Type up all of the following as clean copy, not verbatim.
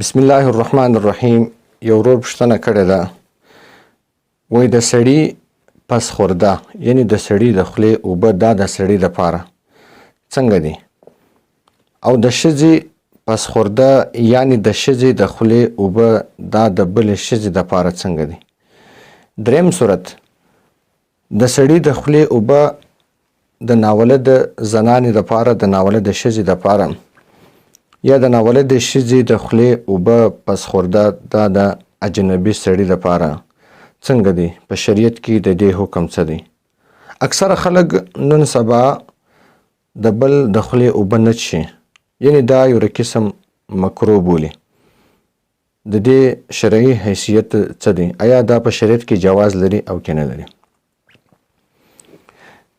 بسم الله الرحمن الرحیم. یو ورور پوښتنه کړې ده، وایي د سړي پس خورده یعنې د سړي د خولې اوبه دا د سړي دپاره څنګه دي، او د ښځې پس خورده یعنې د ښځې د خولې اوبه دا د بلې ښځې دپاره څنګه دي. دریم صورت، د سړي د خولې اوبه د ناولده زنانې دپاره، د ناولده ښځې دپاره، یا د ناولده ښځې د خولې اوبه پس خورده دا د اجنبي سړي دپاره څنګه دي. په شریعت کې د دې حکم څه دی؟ اکثره خلک نن سبا د بل د خولې اوبه نه څښي، یعنې دا یو قسم مکروه بولي. د دې شرعي حیثیت څه دی؟ آیا دا په شریعت کې جواز لري او که نه لري؟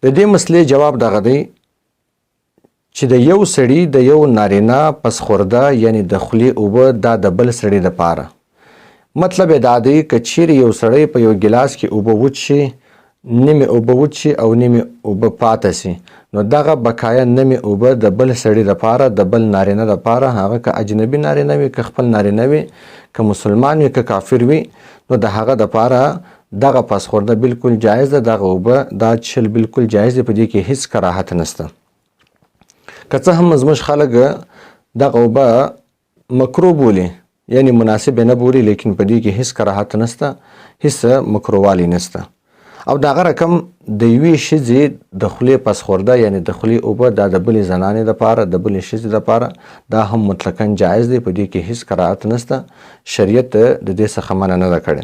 د دې مسلې جواب دغه دی چې د یو سړي د یو نارینه پس خورده یعنې د خولې اوبه دا د بل سړي دپاره، مطلب یې دا دی که چیرې یو سړی په یو ګیلاس کې اوبه وڅښي، نیمې اوبه وڅښي او نیمې اوبه پاته سي، نو دغه بقایا نیمې اوبه د بل سړي دپاره، د بل نارینه دپاره، هغه که اجنبي نارینه وي که خپل نارینه وي، که مسلمان وي که کافر وي، نو د هغه دپاره دغه پس خورده بالکل جایز ده. دغه اوبه دا څښل بالکل جایز دی، په دې کې هیڅ کراهت نشته. که څه هم زموږ خلک دغه اوبه مکروه بولي، یعنی مناسب نه بولي، لیکن په دې کې هیڅ کراهت نشته، هیڅ مکروهوالی نشته. او دغه رقم د یوې ښځې د خولې پس خورده یعنی د خولې اوبه دا د بلې زنانې دپاره، د بلې ښځې دپاره دا هم مطلقاً جایز دی، په دې کې هیڅ کراهت نشته، شریعت د دې څخه منع نه ده کړې.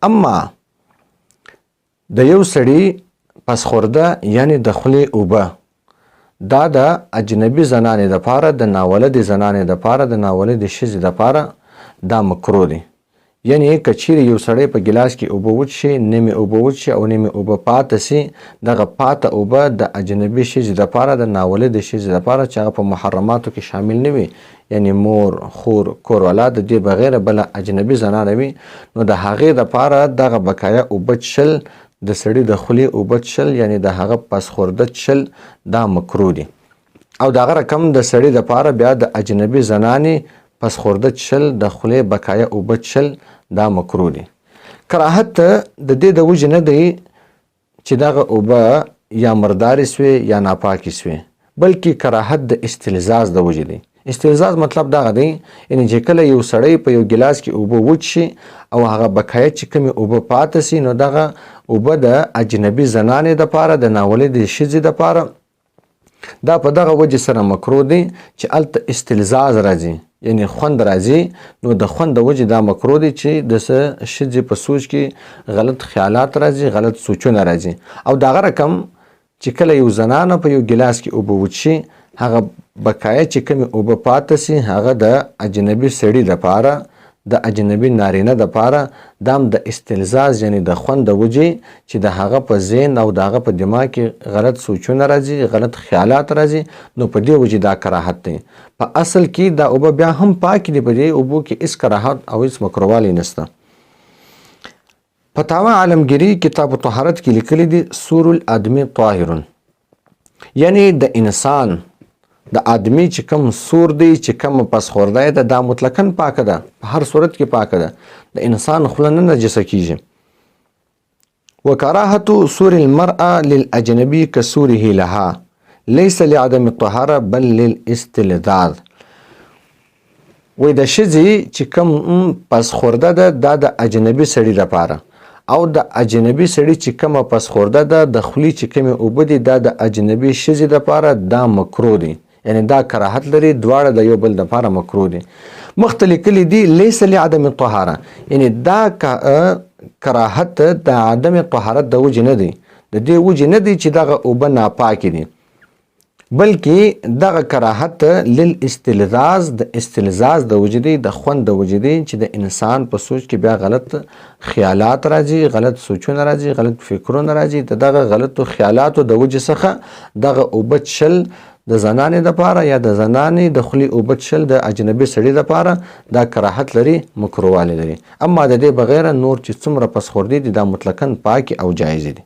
اما د یو سړي پس خورده یعنی د خولې اوبه دا د اجنبي زنانې دپاره، د ناولدې زنانې دپاره، د ناولدې ښځې دپاره دا مکروه دی. یعنې که چیرې یو سړی په ګیلاس کې اوبه وڅښي، نیمې اوبه وڅښي او نیمې اوبه پاته سي، دغه پاته اوبه د اجنبي ښځې دپاره، د ناولدې ښځې دپاره چې هغه په محرماتو کې شامل نه وي، یعنې مور، خور، کوروالا د دې بغیر بله اجنبي زنانه وي، نو د هغې دپاره دغه بقایا اوبه څښل، د سړي د خولې اوبه څښل یعنې د هغه پس خورده څښل دا مکروه دي. او دغه رقم د سړي دپاره بیا د اجنبي زنانې پس خورده څښل، د خولې بقایا اوبه څښل دا مکروه دي. کراهت د دې د وجې نه دی چې دغه اوبه یا مردارې سوې یا ناپاکې سوې، بلکې کراهت د استلزاز د وجې دی. استلزاز مطلب دغه دی، یعنې چې کله یو سړی په یو ګیلاس کې اوبه وڅښي او هغه بقایا چې کومې اوبه پاته سي، نو دغه اوبه د اجنبي زنانې دپاره، د ناولدې ښځې دپاره دا په دغه وجې سره مکروه دی چې هلته استلزاز راځي، یعنی خوند راځي. نو د خوند د وجې دا مکروه دی چې د ښځې په سوچ کې غلط خیالات راځي، غلط سوچونه راځي. او دغه رقم چې کله یو زنانه په یو ګیلاس کې اوبه وڅښي، هغه بقایا چې کومې اوبه پاته سي، هغه د اجنبي سړي دپاره، د اجنبي نارینه دپاره دا هم د استلزاز یعنی د خوند د وجې چې د هغه په ذهن او د هغه په دماغ کې غلط سوچونه راځي، غلط خیالات راځي، نو په دې وجې دا کراهت دی. په اصل کې دا اوبه بیا هم پاکې دي، په دې اوبو کې هېڅ کراهت او هېڅ مکروهوالی نشته. فتاوا عالمګیري کتاب طهارت کې لیکلي دي سور الادمي طاهرون، یعنی د انسان د آدمی چې کوم سور دی، چې کوم پس خورده ده، دا مطلقاً پاکه ده، په هر صورت کې پاکه ده، د انسان خوله نه نجسه کیږي. وکراهة سور المرأة للاجنبي كسوره لها ليس لعدم الطهارة بل للاستلذاذ. وای د ښځې چې کوم پس خورده ده دا د اجنبي سړي دپاره، او د اجنبي سړي چې کومه پس خورده ده د خولې چې کومې اوبه دي دا د اجنبي ښځې دپاره دا مکروه دي، یعنی دا کراهت لري، دواړه د یو بل دپاره مکروه دي. مخته لیکلي دي لیس لعدم الطهاره، یعنی دا کراهت د عدم طهارت د وجې نه دی، د دې وجې نه دی چې دغه اوبه ناپاکې دي، بلکې دغه کراهت للاستلذاذ، د استلذاذ د وجې دی، د خوند د وجې دی چې د انسان په سوچ کې بیا غلط خیالات راځي، غلط سوچونه راځي، غلط فکرونه راځي. د دغه غلطو خیالاتو د وجې څخه دغه اوبه څښل د زنانې دپاره یا د زنانې د خولې اوبه څښل د اجنبي سړي دپاره دا کراهت لري، مکروهوالی لري. اما د دې بغیره نور چې څومره پس خوردې دي دا مطلقاً پاکې او جایزې دي.